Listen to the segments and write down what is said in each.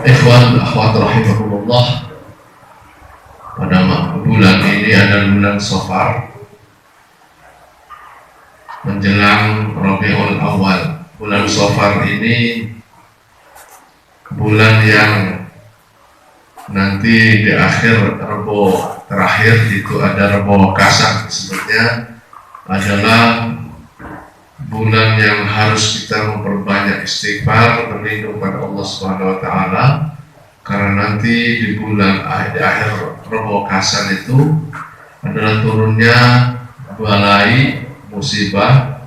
Ikhwan akhwat rahimahumullah, pada bulan ini adalah bulan Safar menjelang Rabiul Awal. Bulan Safar ini bulan yang nanti di akhir Rebo terakhir itu ada Rebo Kasang, disebutnya adalah bulan yang harus kita memperbanyak istighfar, berlindung pada Allah Subhanahu wa taala, karena nanti di bulan di akhir Rebo Kasang itu adalah turunnya balai musibah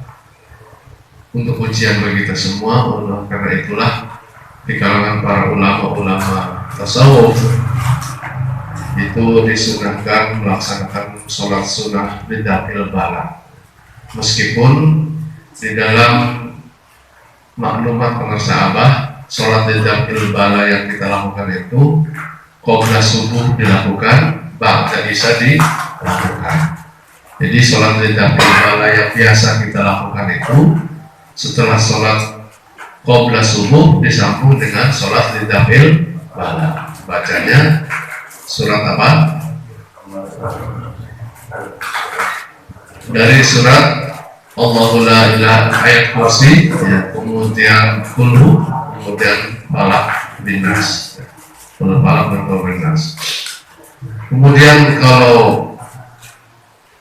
untuk ujian bagi kita semua. Karena itulah di kalangan para ulama-ulama tasawuf itu disunahkan melaksanakan sholat sunnah lidafil bala, meskipun di dalam maklumat pengersaabah sholat lidafil bala yang kita lakukan itu qabla subuh dilakukan, ba'da isya dilakukan. Jadi sholat lidafil bala yang biasa kita lakukan itu setelah sholat qabla subuh disambung dengan sholat lidafil bala. Bacanya surat apa? Dari surat Allahu la ilaha ayat kursi, ya, kemudian kulhu, kemudian falak bin nas, falak dan bin nas. Kemudian kalau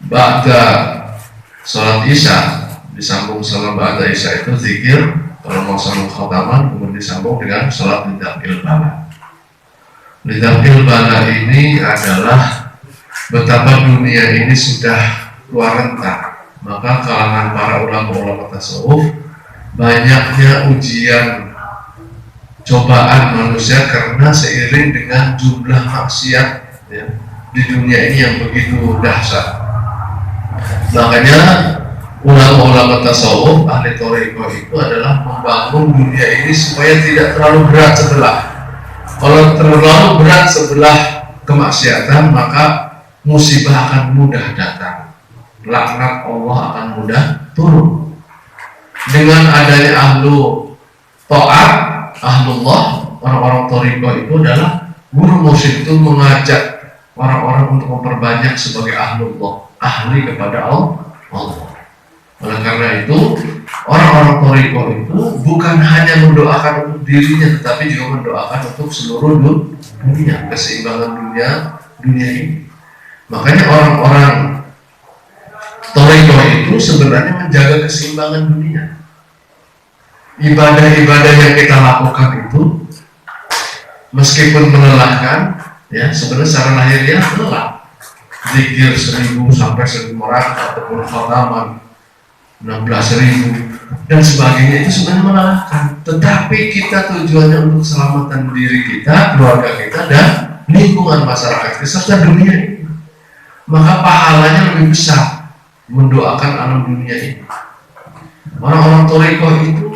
ba'da sholat isya disambung sholat ba'da isya itu zikir. Kalau mau sholat khotaman kemudian disambung dengan sholat lidafil bala. Lidafil bala ini adalah betapa dunia ini sudah luar rentang. Maka kalangan para ulama-ulama tasawuf banyaknya ujian cobaan manusia karena seiring dengan jumlah maksiat, ya, di dunia ini yang begitu dahsyat. Makanya ulama-ulama tasawuf ahli thariqah itu adalah membangun dunia ini supaya tidak terlalu berat sebelah. Kalau terlalu berat sebelah kemaksiatan, maka musibah akan mudah datang, laknat Allah akan mudah turun. Dengan adanya ahlu ta'at, ahlullah, orang-orang thariqah itu adalah guru mursyid itu mengajak orang-orang untuk memperbanyak sebagai ahlullah, ahli kepada Allah. Oleh karena itu orang-orang thariqah itu bukan hanya mendoakan untuk dirinya, tetapi juga mendoakan untuk seluruh dunia, keseimbangan dunia ini. Makanya orang-orang thariqah itu sebenarnya menjaga keseimbangan dunia. Ibadah-ibadah yang kita lakukan itu meskipun melelahkan, ya, sebenarnya secara lahiriah lelah. Zikir 1000 sampai 1000 ataupun khotaman 16.000 dan sebagainya itu sebenarnya melelahkan. Tetapi kita tujuannya untuk keselamatan diri kita, keluarga kita, dan lingkungan masyarakat kita serta dunia ini. Maka pahalanya lebih besar mendoakan alam dunia ini. Orang-orang thariqah itu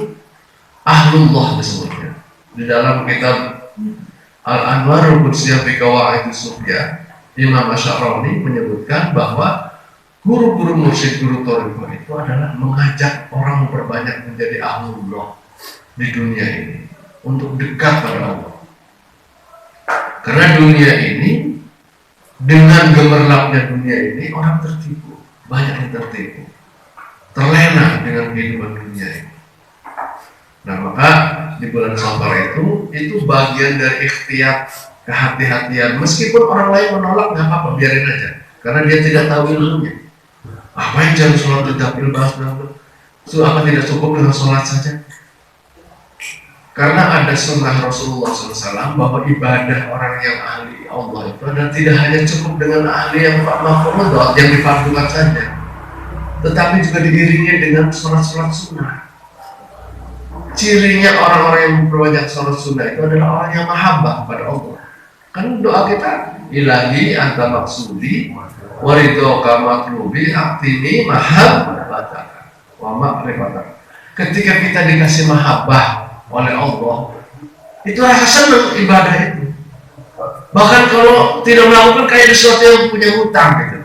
ahlullah disebutnya. Di dalam kitab Al-Anwar Qudsiyah fi Qawaid Sufyah, Imam Asy'arani menyebutkan bahwa guru-guru mursyid, guru thariqah itu adalah mengajak orang memperbanyak menjadi ahlullah di dunia ini untuk dekat pada Allah. Karena dunia ini, dengan gemerlapnya dunia ini, orang tertipu, banyak yang tertipu, terlena dengan kehidupan dunia ini. Nah, maka di bulan Safar itu bagian dari ikhtiar, kehati-hatian. Meskipun orang lain menolak, nggak apa-apa, biarin aja, karena dia tidak tahu ilmunya. Apa yang jadi sholat lidafil bala? Apa tidak cukup dengan sholat saja? Karena ada sunnah Rasulullah SAW bahwa ibadah orang yang ahli Allah itu adalah tidak hanya cukup dengan ahli yang mafruḍah, yang difardukan saja, tetapi juga diiringi dengan sholat-sholat sunnah. Cirinya orang-orang yang memperbanyak sholat sunnah itu adalah orang yang mahabbah kepada Allah. Kan doa kita, ilahi anta maksudi waridhoka matlubi aktini mahabbataka wa ma'rifataka. Ketika kita dikasih mahabbah oleh Allah, itu rasa senang ibadah itu. Bahkan kalau tidak melakukan kayak sesuatu yang punya hutang gitu.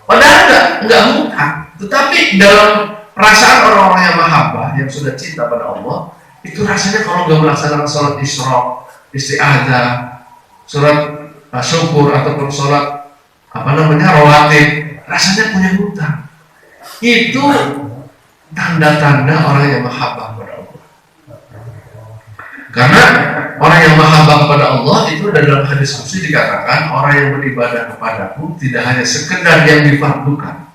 Padahal enggak hutang, tetapi dalam perasaan orang-orang yang mahabbah, yang sudah cinta pada Allah, itu rasanya kalau nggak melaksanakan sholat isyraq, isti'adzah, surat syukur ataupun sholat rawatib, rasanya punya hutang. Itu tanda-tanda orang yang mahabbah kepada Allah. Karena orang yang mahabbah kepada Allah itu dalam hadis qudsi dikatakan, orang yang beribadah kepadaku tidak hanya sekedar yang difardukan,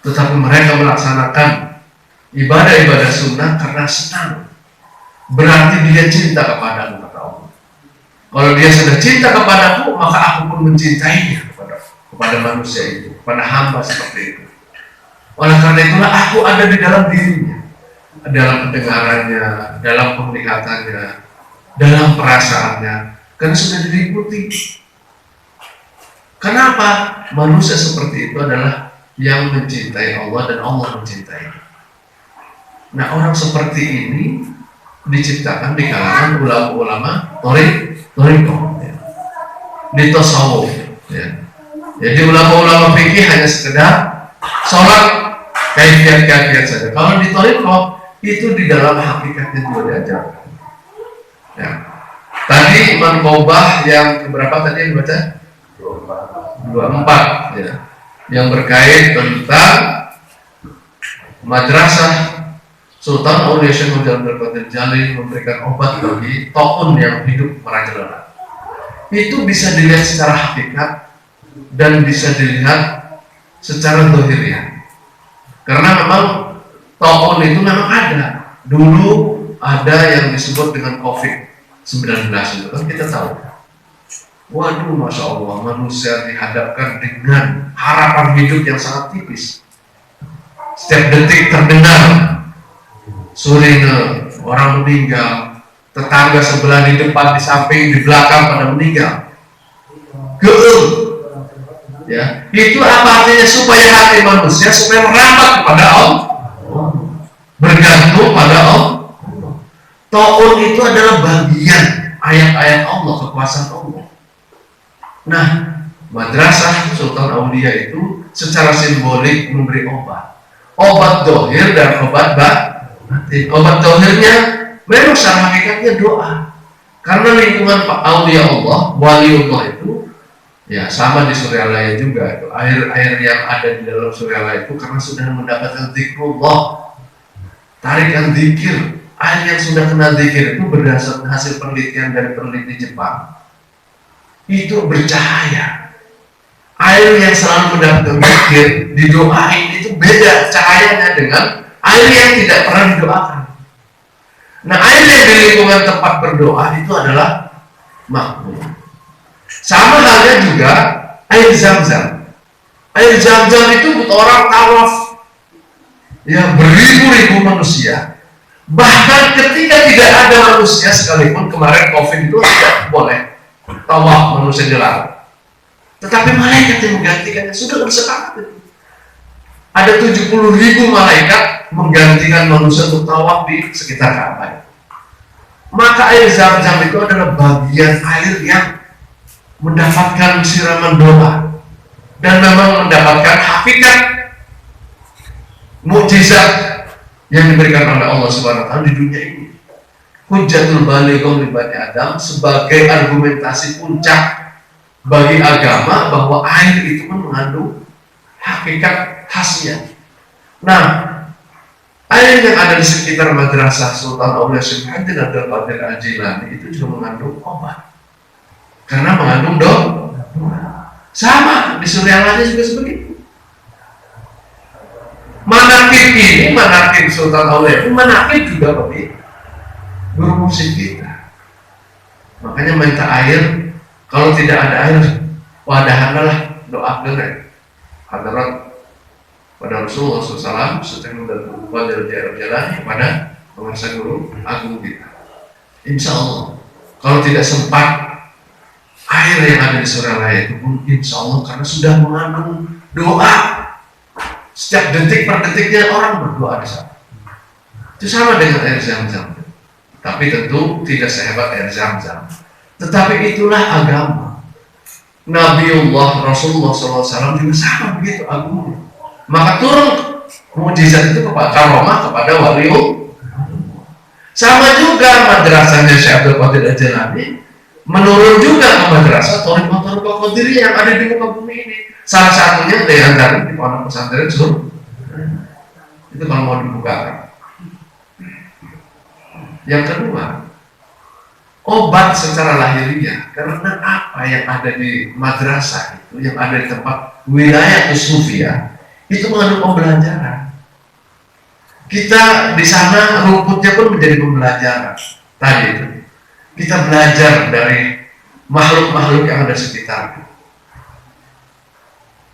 tetapi mereka melaksanakan ibadah-ibadah sunnah karena senang. Berarti dia cinta kepadaku, kata Allah. Kalau dia sudah cinta kepadaku, maka aku pun mencintainya kepada manusia itu, kepada hamba seperti itu. Oleh karena itulah aku ada di dalam dirinya, dalam pendengarannya, dalam penglihatannya, dalam perasaannya, karena sudah diliputi. Kenapa? Manusia seperti itu adalah yang mencintai Allah dan Allah mencintai. Nah, orang seperti ini diciptakan di kalangan ulama-ulama thariqah, ya, di tasawuf, ya. Jadi ulama-ulama fikih hanya sekedar sholat kaifiat saja. Kalau di thariqah itu di dalam hakikatnya juga diajarkan. Ya. Tadi manqobah yang berapa tadi yang baca? 24, ya. Yang berkait tentang madrasah Sultan Aulia Syekh Muhammad Abdul Qadir Jalil memberikan obat bagi taun yang hidup merajalela. Itu bisa dilihat secara hakikat dan bisa dilihat secara zahiriah. Karena memang taun itu memang ada. Dulu ada yang disebut dengan COVID-19 itu kan kita tahu. Waduh, Masya Allah, manusia dihadapkan dengan harapan hidup yang sangat tipis. Setiap detik terdengar surina, orang meninggal, tetangga sebelah, di depan, di samping, di belakang pada meninggal. Geul, ya, itu apa artinya? Supaya hati manusia supaya merambat kepada Allah, bergantung pada Allah. Ta'un itu adalah bagian ayat-ayat Allah, kekuasaan Allah. Nah, madrasah Sultan Aulia itu secara simbolik memberi obat dohir dan obat batin. Obat dohirnya memang secara hakikatnya doa. Karena lingkungan Aulia Allah, waliullah itu ya sama di Suryalaya juga. Itu air yang ada di dalam Suryalaya itu karena sudah mendapatkan zikrullah, tarikan zikir. Air yang sudah kena zikir itu berdasarkan hasil penelitian dari peneliti Jepang itu bercahaya. Air yang selalu mendapatkan zikir didoain itu beda cahayanya dengan air yang tidak pernah didoakan. Nah, air yang di lingkungan tempat berdoa itu adalah makmur. Sama halnya juga air Zam-Zam. Air Zam-Zam itu butuh orang tawaf, ya, beribu-ribu manusia. Bahkan ketika tidak ada manusia sekalipun, kemarin COVID itu tidak boleh tawaf manusia dilarang. Tetapi malaikat yang menggantikannya sudah bersepakat itu. Ada 70.000 malaikat menggantikan manusia untuk tawaf di sekitar Ka'bah. Maka air Zam-Zam itu adalah bagian air yang mendapatkan siraman doa dan memang mendapatkan hakikat mukjizat yang diberikan oleh Allah Subhanahu wa taala di dunia ini. Hujjatul balighah li Bani Adam sebagai argumentasi puncak bagi agama bahwa air itu pun mengandung hakikat khasnya. Nah, air yang ada di sekitar madrasah Sultan Aulia Syekh Muhammad Abdul Qadir Al-Jilani itu juga mengandung obat. Karena mengandung doa. Sama di Suryalaya juga sebegitu. Manaqib ini, manaqib Sultan Aulia, manaqib juga begitu. Guru musik kita. Makanya minta air, kalau tidak ada air, wadahanlah doa gerak. Hadarat pada Rasulullah SAW sedang dan jalan kepada penguasa guru agung kita. Insya Allah, kalau tidak sempat air yang ada di Suryalaya itu pun insya Allah karena sudah mengandung doa. Setiap detik per detiknya orang berdoa di sana. Itu sama dengan air Zam-Zam. Tapi tentu tidak sehebat air Zam-Zam. Tetapi itulah agama. Nabiullah Rasulullah SAW juga sama begitu agungnya. Maka turun mukjizat itu kepada karomah kepada waliullah. Sama juga madrasahnya Syekh Abdul Qadir Al-Jilani menurun juga ke madrasah Thariqah Qadiriyah yang ada di muka bumi ini. Salah satunya di antara di pondok pesantren Sur. Itu kalau mau dibuka. Yang kedua, obat secara lahiriah, karena apa yang ada di madrasah itu, yang ada di tempat wilayah Sufia, itu mengandung pembelajaran. Kita di sana rumputnya pun menjadi pembelajaran. Tadi itu kita belajar dari makhluk-makhluk yang ada sekitar.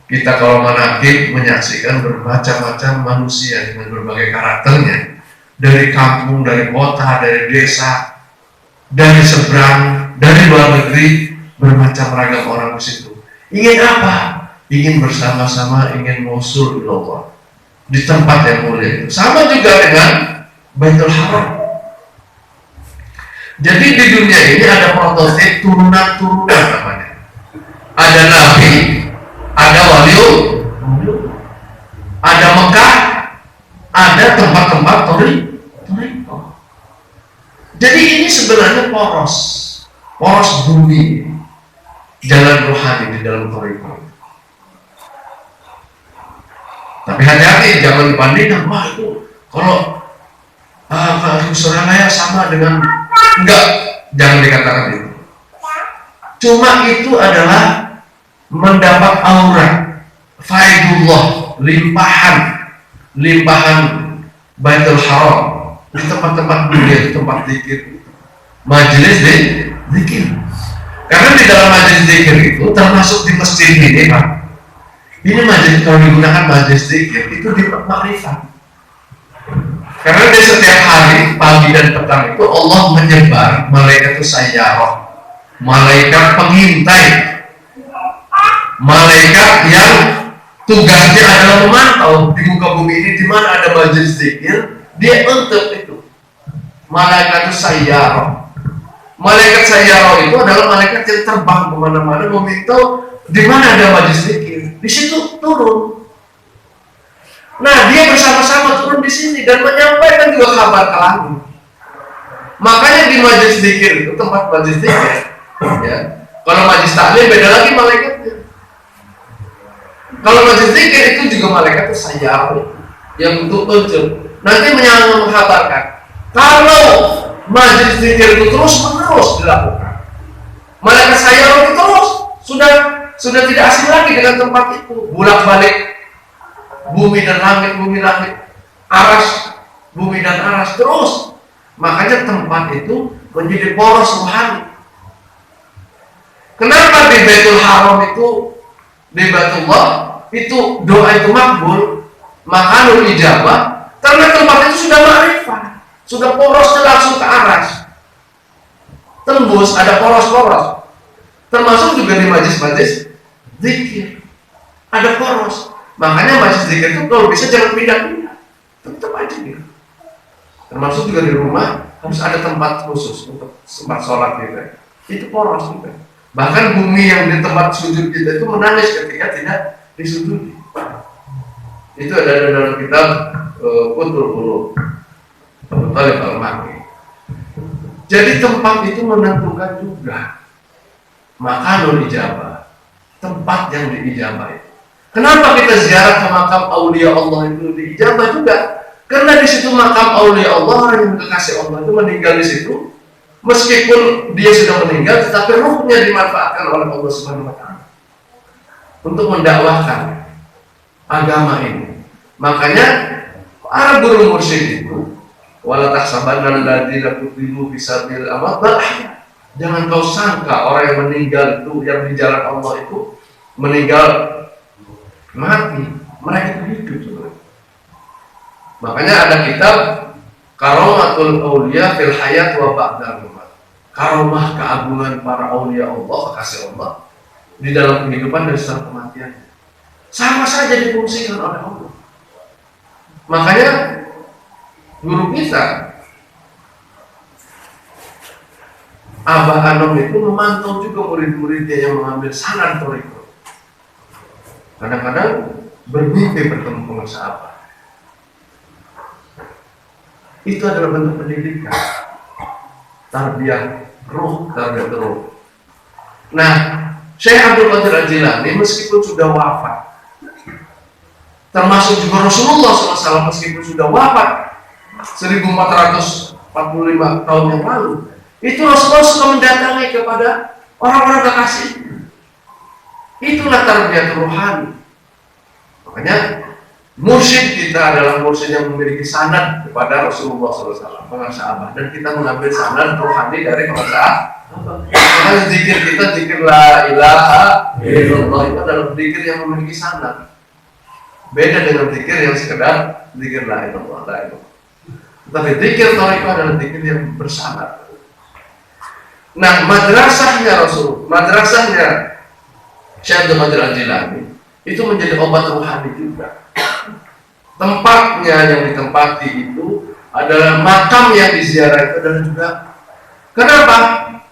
Kita kalau manakib menyaksikan bermacam-macam manusia dengan berbagai karakternya, dari kampung, dari kota, dari desa, dari seberang, dari luar negeri, bermacam ragam orang di situ. Ingin apa? Ingin bersama-sama, ingin mausul ilallah di tempat yang mulia itu. Sama juga dengan Baitul Haram. Jadi di dunia ini ada prototip turunan-turunan namanya. Ada Nabi, ada waliul, ada Mekah, ada tempat-tempat Thariqah. Jadi ini sebenarnya poros bumi, jalan rohani di dalam Thariqah. Tapi hati-hati, jangan dibandingkan, wah itu kalau Surabaya sama dengan, enggak, jangan dikatakan itu. Cuma itu adalah mendapat aura, faidullah, limpahan Baitul Haram di tempat-tempat dunia, di tempat zikir, majelis zikir. Karena di dalam majelis zikir itu termasuk di masjid ini, Pak. Ini majelis, kalau digunakan majelis zikir itu di makrifat. Karena di setiap hari pagi dan petang itu Allah menyebar malaikat sayyarah, malaikat pengintai, malaikat yang tugasnya adalah memantau di muka bumi ini di mana ada majelis zikir, dia untuk itu. Malaikat sayyarah. Malaikat sayyarah itu adalah malaikat yang terbang kemana-mana memantau di mana ada majelis zikir, di situ turun. Nah, dia bersama-sama turun di sini dan menyampaikan juga kabar ke langit. Makanya di majelis zikir itu, tempat majelis zikir, ya. Kalau majelis taklim beda lagi malaikatnya. Kalau majelis zikir itu juga malaikat sayyarah yang untuk unsur. Nanti menghabarkan kalau majelis zikir itu terus-menerus dilakukan, malaikat sayyarah itu terus sudah tidak asing lagi dengan tempat itu, bolak-balik bumi dan langit, aras, bumi dan aras terus. Makanya tempat itu menjadi poros rohani. Kenapa di Baitul Haram itu, di Baitullah itu doa itu makbul, makanul ijabah? Karena tempat itu sudah ma'rifah, sudah porosnya langsung ke aras, tembus, ada poros-poros. Termasuk juga di majlis-majlis zikir ada poros. Makanya majlis zikir itu kalau bisa jangan pindah-pindah, tetap aja gitu. Termasuk juga di rumah harus ada tempat khusus untuk tempat sholat gitu. Itu poros gitu. Bahkan bumi yang di tempat sujud kita itu menangis ketika tidak disujudi. Itu ada dalam kitab Qutul Qulub Abu Thalib Al-Makki. Jadi tempat itu menentukan juga makanul ijabah, tempat yang diijabah itu. Kenapa kita ziarah ke makam aulia Allah itu diijabah juga? Karena di situ makam aulia Allah, orang yang kekasih Allah itu meninggal di situ, meskipun dia sudah meninggal, tetapi ruhnya dimanfaatkan oleh Allah Subhanahu Wa Taala untuk mendakwahkan agama ini. Makanya para guru mursyid itu, wala tahsabanna alladziina qutilu fisabilil amwat bal ahya. Jangan kau sangka orang yang meninggal itu, yang di jalan Allah itu meninggal mati, mereka itu hidup sebenarnya. Makanya ada kitab Karomatul Auliya fil Hayat wa Ba'dal Maut. Karomah keagungan para aulia Allah, kekasih Allah di dalam kehidupan dan setelah kematian. Sama saja difungsikan oleh Allah. Makanya guru kita Abah Anom itu memantau juga murid-muridnya yang mengambil sanad Thariqah. Kadang-kadang bermimpi bertemu dengan sahabat. Itu adalah bentuk pendidikan, tarbiyah ruh. Nah, Syekh Abdul Qadir Al-Jilani meskipun sudah wafat, termasuk juga Rasulullah SAW meskipun sudah wafat 1445 tahun yang lalu, itu Rasulullah suka mendatangi kepada orang-orang kekasih. Itulah tarbiyah rohani. Makanya mursyid kita adalah mursyid yang memiliki sanad kepada Rasulullah SAW, para sahabat, dan kita mengambil sanad rohani dari para sahabat. Karena zikir kita, zikir la ilaha illallah, itu adalah zikir yang memiliki sanad. Beda dengan zikir yang sekedar zikir la ilaha illallah. Tapi zikir tarekat adalah zikir yang bersanad. Nah, madrasahnya Syekh Abdul Qadir Al-Jilani itu menjadi obat rohani juga. Tempatnya yang ditempati itu adalah makam yang diziarah itu adalah juga. Kenapa?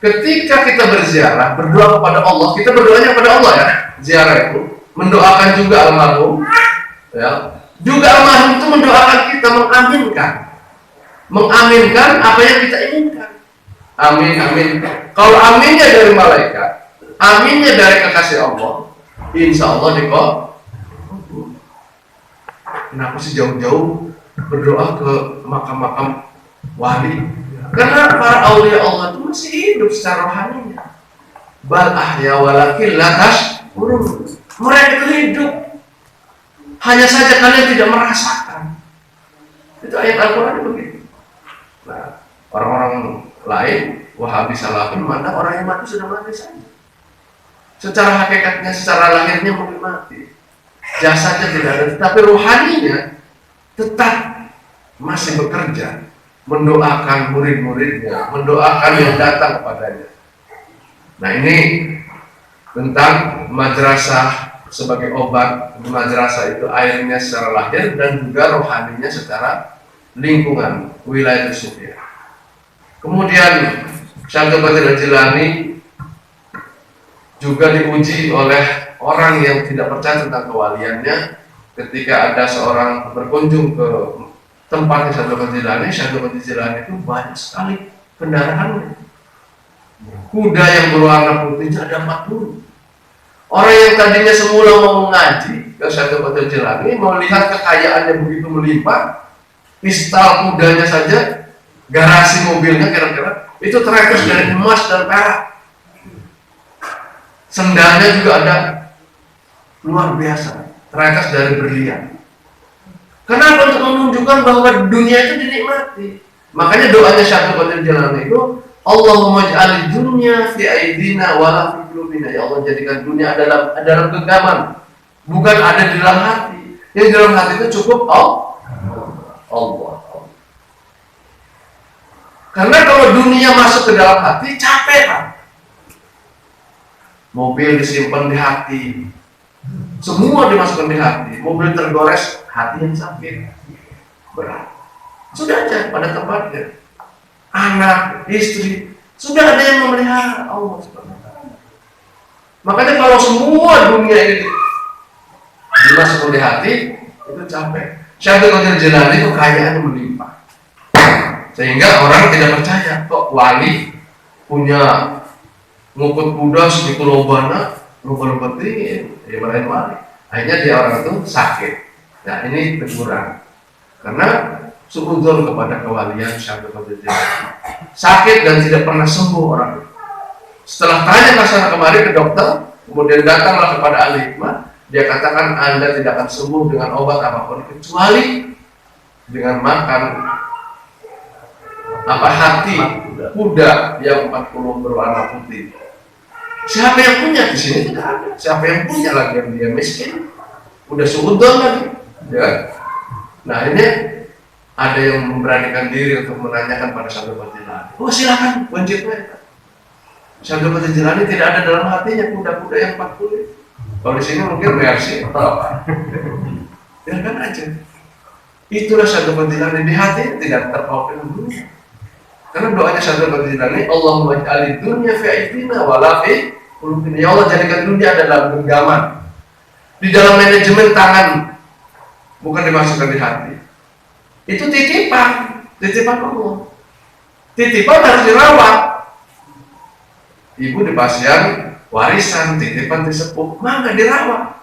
Ketika kita berziarah, berdoa kepada Allah, kita berdoanya kepada Allah ya. Ziarah itu mendoakan juga almarhum, ya. Juga almarhum itu mendoakan kita, mengaminkan apa yang kita inginkan. Amin, amin. Kalau aminnya dari malaikat, aminnya dari kekasih Allah, insya Allah dikabul. Kenapa sih jauh-jauh berdoa ke makam-makam wali? Karena para aulia Allah itu masih hidup secara rohaninya. Bal ahya walakin la tash'urun. Mereka itu hidup, hanya saja kalian tidak merasakan. Itu ayat Al-Quran begitu. Nah, orang-orang lain, Wahabi Salafin, mana orang yang mati sudah mati saja. Secara hakikatnya, secara lahirnya mungkin mati, jasadnya tidak ada, tapi rohaninya tetap masih bekerja, mendoakan murid-muridnya, mendoakan yang datang kepadanya. Nah, ini tentang madrasah sebagai obat. Madrasah itu airnya secara lahir dan juga rohaninya secara lingkungan wilayah tersebut. Kemudian Syekh Abdul Qadir Al-Jilani juga diuji oleh orang yang tidak percaya tentang kewaliannya. Ketika ada seorang berkunjung ke tempatnya Syekh Abdul Qadir Al-Jilani itu banyak sekali kendaraannya. Kuda yang berwarna putihnya ada 40. Orang yang tadinya semula mau mengaji ke Syekh Abdul Qadir Al-Jilani, melihat kekayaannya begitu melimpah, pistal kudanya saja, garasi mobilnya kira-kira itu terekas dari emas dan perak. Sendalnya juga ada luar biasa, terekas dari berlian. Kenapa? Untuk menunjukkan bahwa dunia itu dinikmati. Makanya doanya Syekh Abdul Qadir Al-Jilani itu, Allahumma ja'al dunya fi aidina wa la fi qulubina. Ya Allah, jadikan dunia dalam genggaman, bukan ada di dalam hati. Yang di dalam hati itu cukup Allah. Karena kalau dunia masuk ke dalam hati, capek kan? Mobil disimpan di hati, semua dimasukkan di hati. Mobil tergores, hati yang sakit, berat. Sudah aja pada tempatnya. Anak, istri, sudah ada yang memelihara Allah SWT. Makanya kalau semua dunia ini dimasukkan di hati, itu capek. Syekh Abdul Qadir Al-Jilani itu kayaannya melimpah, sehingga orang tidak percaya kok wali punya ngukut kuda segitu lobana, loba-loba tinggi, ya lain wali. Akhirnya dia orang itu sakit. Nah, ini teguran karena suudzon kepada kewalian Syekh Abdul Qadir Al-Jilani. Sakit dan tidak pernah sembuh orang. Setelah tanya kesana kemari ke dokter, kemudian datanglah kepada ahli hikmah, dia katakan Anda tidak akan sembuh dengan obat apapun kecuali dengan makan hati kuda yang 40 berwarna putih. Siapa yang punya? Di sini tidak ada. Siapa yang punya lagi? Yang dia miskin, udah suudzon lagi, ya. Nah, ini ada yang memberanikan diri untuk menanyakan pada Syekh Abdul Qadir Al-Jilani. Oh, silakan, wajibnya. Syekh Abdul Qadir Al-Jilani tidak ada dalam hatinya kuda-kuda yang 40. Kalau di sini mungkin Mercy atau apa? Biarkan aja. Itulah Syekh Abdul Qadir Al-Jilani, di hati tidak terpaut dengan dunia. Karena doanya Syekh Abdul Qadir Al-Jilani, Allahumma ij'alid dunya fi aidina wa la fi qulubina. Ya Allah, jadikan dunia dalam genggaman, di dalam manajemen tangan, bukan dimasukkan di hati. Itu titipan. titipan Allah. Titipan harus dirawat. Ibu di pasien warisan, titipan disepuh, maka dirawat.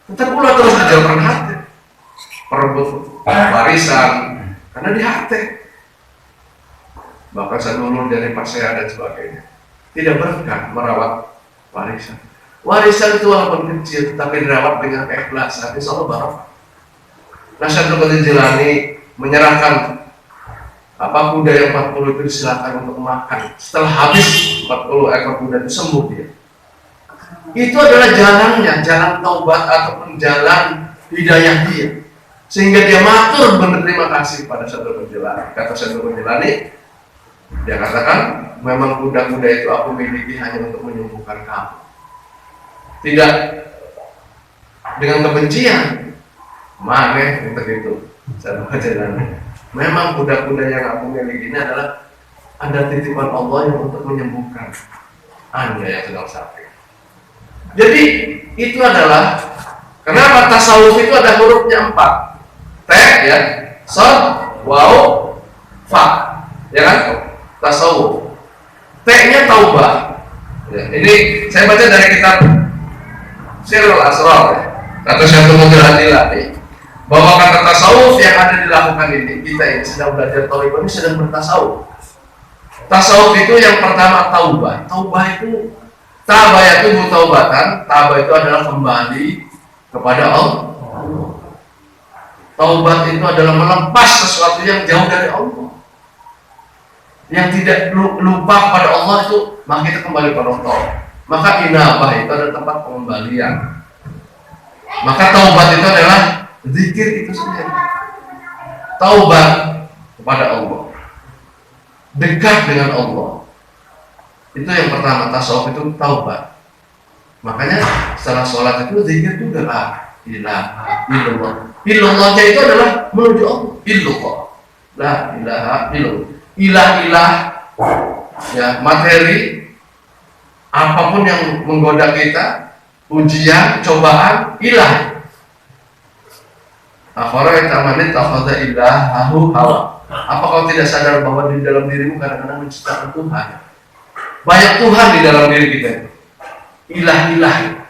Tetap pula terus dijalankan hati, perebut warisan, karena di hati. Bahkan sedulur dari pasien dan sebagainya. Tidak berkah merawat warisan. Warisan itu walaupun kecil, tapi dirawat dengan keikhlasan, insya Allah barokah. Nah, Syaikhul Qadir Jilani menyerahkan kuda yang 40 itu disilakan untuk makan. Setelah habis 40 ekor kuda itu sembuh dia. Itu adalah jalannya, jalan taubat ataupun jalan hidayah dia. Sehingga dia matur berterima kasih pada Syaikhul Qadir Jilani. Kata Syaikhul Qadir Jilani, dia katakan, memang kuda-kuda itu aku miliki hanya untuk menyembuhkan kamu. Tidak dengan kebencian. Mana untuk itu? Syaikhul Qadir Jilani. Memang kuda-kuda yang aku miliki ini adalah ada titipan Allah yang untuk menyembuhkan Anda yang sedang sakit. Jadi itu adalah kenapa tasawuf itu ada hurufnya 4. T ya, sod, waw, fa. Ya kan? Tasawuf. T-nya taubah. Ya, ini saya baca dari kitab Sirrul Asrar ya. Kata Syaikhul Qadir Jilani bahwa kata tasawuf yang ada dilakukan ini, kita yang sedang belajar tauhid ini sedang bertasawuf. Tasawuf itu yang pertama taubah. Taubah itu tabayatu taubatan. Taubah itu adalah kembali kepada Allah. Taubat itu adalah melepas sesuatu yang jauh dari Allah. Yang tidak lupa pada Allah itu, maka kita kembali pada Allah. Maka inabah itu adalah tempat pengembalian. Maka taubat itu adalah zikir itu sendiri. Taubat kepada Allah, dekat dengan Allah. Itu yang pertama, tasawuf itu taubat. Makanya setelah sholat itu zikir juga la ilaha illallah. Illallahnya itu adalah menuju Allah. Illallah, la ilaha illallah. Ilah-ilah ya, materi apapun yang menggoda kita, ujian, cobaan, ilah. Akhara itamanit takhadha ilahahu hawa. Apa kau tidak sadar bahwa di dalam dirimu kadang-kadang menciptakan Tuhan? Banyak Tuhan di dalam diri kita. Ilah-ilah.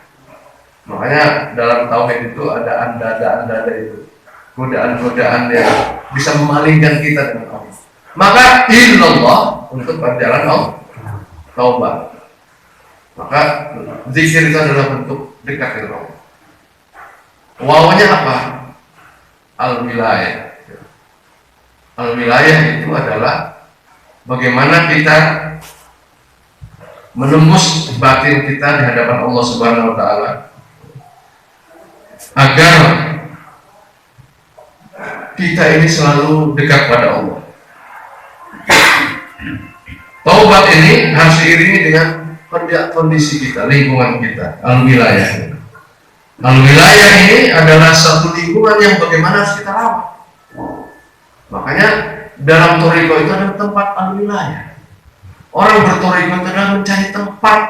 Makanya dalam tauhid itu ada andada-andada itu. Godaan-godaan yang bisa memalingkan kita dengan Allah. Maka illallah untuk perjalanan Allah. Taubat. Maka zikir itu adalah bentuk dekat dengan Allah. Wawanya apa? Al-wilayah. Al-wilayah itu adalah bagaimana kita menembus batin kita di hadapan Allah Subhanahu wa taala agar kita ini selalu dekat pada Allah. Taubat ini harus diiringi dengan kondisi kita, lingkungan kita, al-wilayah. Al-wilayah ini adalah satu lingkungan yang bagaimana harus kita rawat. Makanya dalam thariqah itu ada tempat al-wilayah. Orang berthariqah itu adalah mencari tempat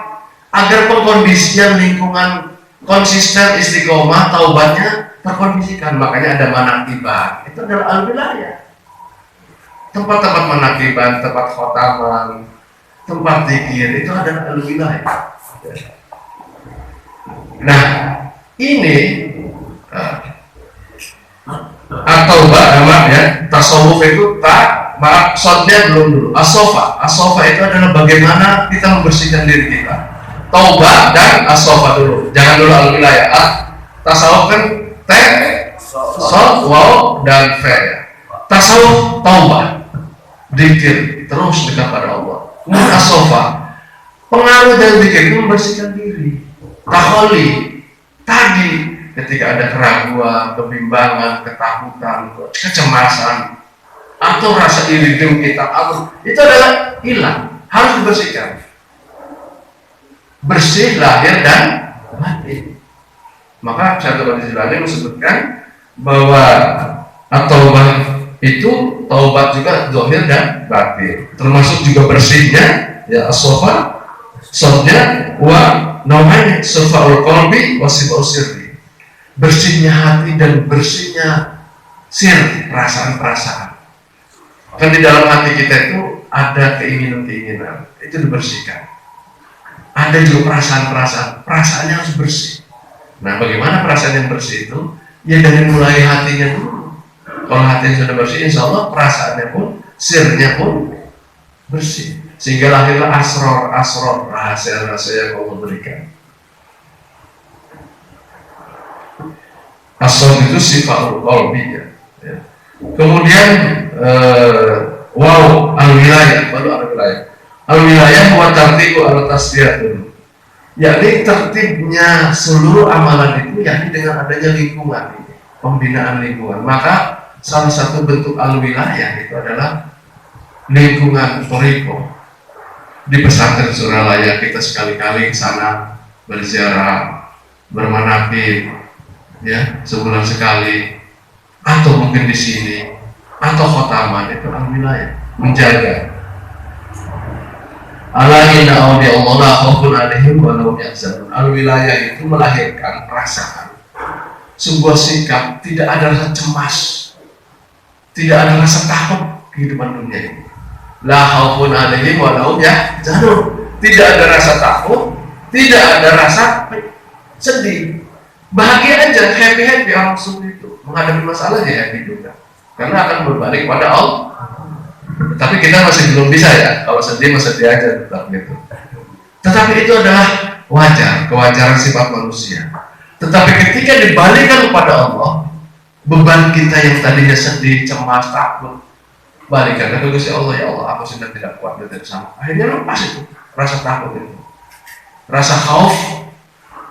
agar pengkondisian lingkungan konsisten, istiqomah, taubatnya terkondisikan. Makanya ada manakiban. Itu adalah al-wilayah. Tempat-tempat manakiban, tempat khotaman, tempat zikir itu adalah al-wilayah. Nah, ini atau ya, tasawuf itu maksudnya belum dulu. As-sofa itu adalah bagaimana kita membersihkan diri kita. Taubat dan as-sofa dulu. Jangan dulu al-wilayah. Tasawuf kan T, sod, waw dan fe. Tasawuf taubat, zikir terus dekat pada Allah. Kemudian as-sofa, pengaruh dari zikir itu membersihkan diri. Taholi tadi ketika ada keraguan, kebimbangan, ketakutan, kecemasan atau rasa iri dengki kita, itu adalah hilang, harus dibersihkan. Bersih lahir dan batin. Maka Syaikhul Qadir Jilani menyebutkan bahwa at-taubah itu taubat juga zahir dan batin, termasuk juga bersihnya ya as-sofa, sodnya wa namanya safa'ul qalbi wa sifa'ul sirri, bersihnya hati dan bersihnya sir, perasaan-perasaan. Kan di dalam hati kita itu ada keinginan-keinginan, itu dibersihkan. Ada juga perasaan-perasaan, perasaannya harus bersih. Nah, bagaimana perasaan yang bersih itu? Ya dari mulai hatinya dulu. Kalau hatinya sudah bersih, insya Allah perasaannya pun, sirnya pun bersih. Sehingga lahirlah asror, rahasia-rahasia yang Allah berikan. Asror itu sifat qalbiyah. Ya. Kemudian al-wilayah, baru al-wilayah. Al-wilayah buat tertibu al-tasbiyah dulu. Yakni tertibnya seluruh amalan itu yakni dengan adanya lingkungan, pembinaan lingkungan. Maka salah satu bentuk al-wilayah itu adalah lingkungan thariqah. Di pesantren Suralaya kita sekali-kali ke sana berziarah, bermanaqib, ya, sebulan sekali, atau mungkin di sini, atau khotaman, itu al-wilayah, menjaga. Ala inna awliya Allah la khaufun 'alaihim wa la hum yahzanun. Al-wilayah itu melahirkan perasaan, sebuah sikap, tidak ada rasa cemas, tidak ada rasa takut kehidupan dunia ini. La khaufun 'alaihim wa la hum yahzanun. Tidak ada rasa takut, tidak ada rasa sedih, bahagia aja, happy langsung itu. Menghadapi masalah ya happy juga, karena akan berbalik pada Allah. Tapi kita masih belum bisa ya, kalau sedih masih sedih aja tetap gitu. Tetapi itu adalah wajar, kewajaran sifat manusia. Tetapi ketika dibalikkan kepada Allah, beban kita yang tadinya sedih, cemas, takut, balikan ke Gusti Allah. Ya Allah, aku sudah tidak kuat dari sana. Akhirnya lepas itu rasa takut itu, rasa khauf,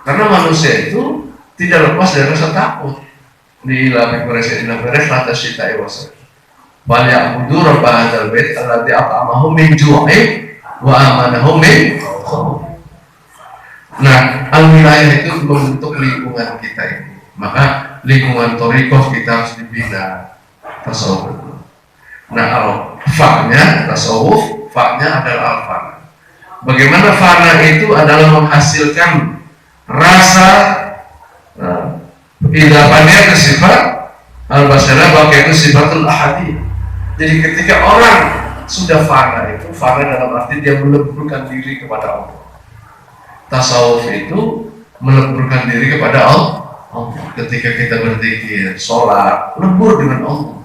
karena manusia itu tidak lepas dari rasa takut. Di labik beres lata syita iwasa. Walyabudu rabb hadzal bait alladzi at'amahum min ju'in wa amanahum min khauf. Nah, al-wilayah itu membentuk lingkungan kita ini. Maka lingkungan thariqah kita harus dibina tasawuf. Nah, al-fa'nya tasawuf, fa'nya adalah al-fana. Bagaimana fana itu adalah menghasilkan rasa idapannya ke sifat al-basarah, bahwa itu sifatul ahadiyah. Jadi ketika orang sudah fana, itu fana dalam arti dia meleburkan diri kepada Allah. Tasawuf itu meleburkan diri kepada Allah. Ketika kita berzikir, sholat, lebur dengan Allah.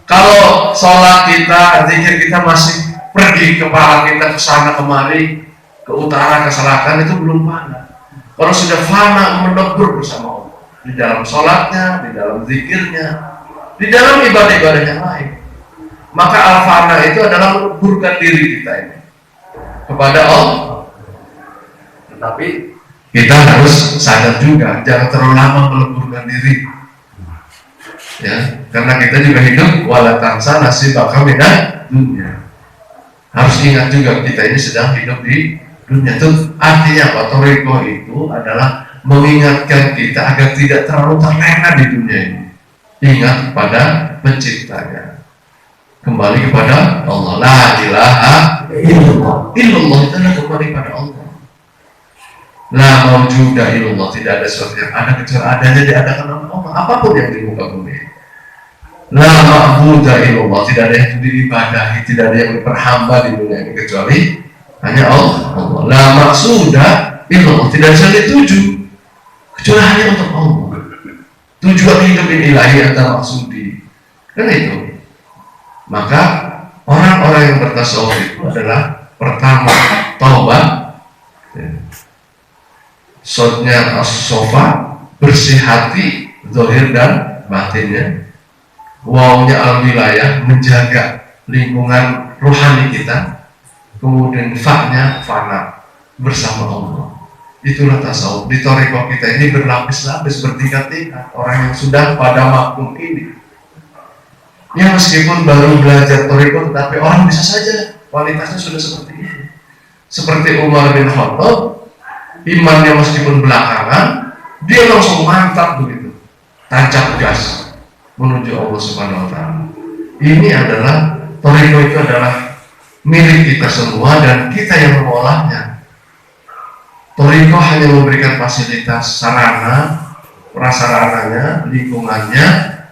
Kalau sholat kita, zikir kita masih pergi kepala kita ke sana kemari, ke utara, ke selatan, itu belum fana. Kalau sudah fana, melebur bersama Allah di dalam sholatnya, di dalam zikirnya, di dalam ibadah-ibadah yang lain. Maka al-fana itu adalah meleburkan diri kita ini kepada Allah. Tetapi kita harus sadar juga, jangan terlalu lama meleburkan diri, ya, karena kita juga hidup wala tansa nasibaka minad dunya. Harus ingat juga kita ini sedang hidup di dunia. Itu artinya apa? Thariqah itu adalah mengingatkan kita agar tidak terlalu terlena di dunia ini. Ingat pada penciptanya. Kembali kepada Allah. La ilaha illallah. Illallah itu adalah kembali pada Allah. La mawjuda illallah. Tidak ada sesuatu yang ada kecuali adanya diadakan oleh Allah. Apapun yang di muka bumi. La ma'buda illallah. Tidak ada yang diibadahi, tidak ada yang diperhamba di dunia ini kecuali hanya Allah. La maqsuda illallah. Tidak bisa dituju kecuali hanya untuk Allah. Tujuan hidup ini ilahi atau maksudi. Kan itu. Maka orang-orang yang bertasawuf itu adalah pertama taubat, sodnya as-sofa, bersih hati, zahir dan batinnya. Wawnya al-wilayah, menjaga lingkungan rohani kita. Kemudian fa'nya fana, bersama Allah. Itulah tasawuf. Di thariqah kita ini berlapis-lapis, bertingkat-tingkat. Orang yang sudah pada makum ini, ya meskipun baru belajar thariqah, tapi orang bisa saja kualitasnya sudah seperti ini. Seperti Umar bin Khattab, imannya meskipun belakangan, dia langsung mantap begitu, tancap gas menuju Allah Subhanahu wa Ta'ala. Ini adalah thariqah, itu adalah milik kita semua dan kita yang mengolahnya. Thariqah hanya memberikan fasilitas sarana, prasarananya, lingkungannya,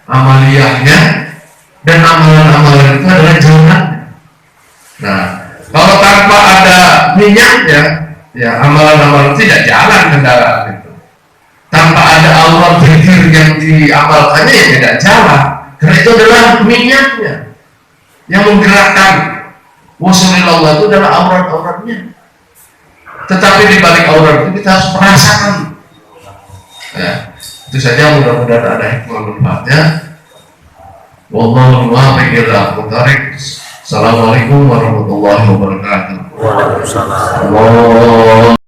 amaliyahnya, dan amalan-amalan itu adalah jalan. Nah, kalau tanpa ada minyaknya, ya amalan-amalan tidak jalan kendaraan itu. Tanpa ada aurat zikir yang diamalkannya ya tidak jalan. Karena itu adalah minyaknya yang menggerakkan. Wasulillah itu adalah aurat-auratnya. Tetapi di balik aurat itu kita harus merasakan. Ya, itu saja, mudah-mudahan ada hikmah manfaatnya. Wallahu muwaffiq ila aqwamit. Assalamualaikum warahmatullahi wabarakatuh. Waalaikumsalam. Allah.